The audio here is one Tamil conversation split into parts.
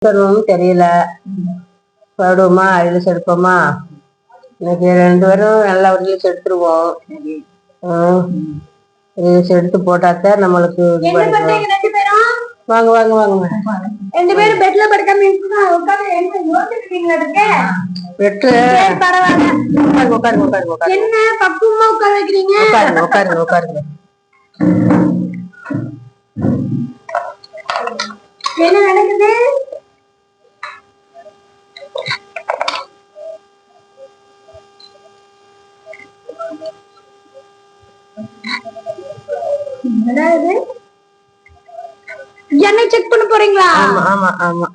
தருவோம்னு தெரியல. போடுவோமா ரிலீஸ் எடுப்போமா? இன்னைக்கு 2 பேரும் நல்லா ரிலீஸ் எடுத்துருவோம். ரிலீஸ் எடுத்து போட்டாத்தான் நம்மளுக்கு வாங்க வாங்க வாங்க. 2 பேரும் பெட்ல படுக்காம பெட்ல உட்காருங்க உட்காருங்க உட்காருங்க. என்ன பக்குவமா உட்கார வைக்கிறீங்க? உட்காருங்க உட்காருங்க உட்காருங்க. என்ன நடக்குது? என்ன செக் பண்ண போறீங்களா? ஆமா ஆமா ஆமா.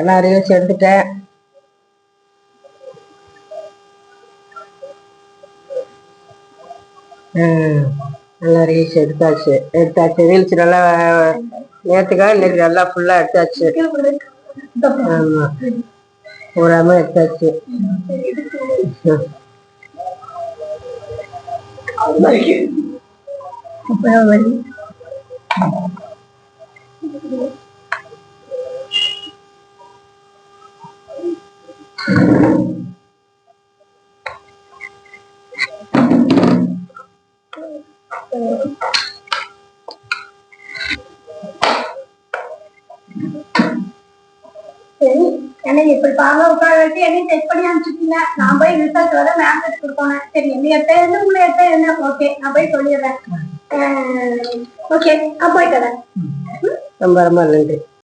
எல்லாரையும் எடுத்துட்டேன். நல்லா ரீல்ஸ் எடுத்தாச்சு ரீல்ஸ் நல்லா நேற்றுக்கா இன்னைக்கு நல்லா ஃபுல்லா எடுத்தாச்சு. ஆமா பூராம எடுத்தாச்சு. சரி, என்னை இப்படி பாவம் உட்கார வச்சு என்னையும் செக் பண்ணி அனுப்பிச்சிட்டீங்க. நான் போய் ரிசல்ட் வர மேம் கொடுப்போனேன். சரி, என்ன எட்ட என்ன உங்களை எட்ட என்ன ஓகே, நான் போய் சொல்லிடுறேன். ஓகே, நான் போயிட்டு வரேன். ரொம்ப ரொம்ப நன்றி.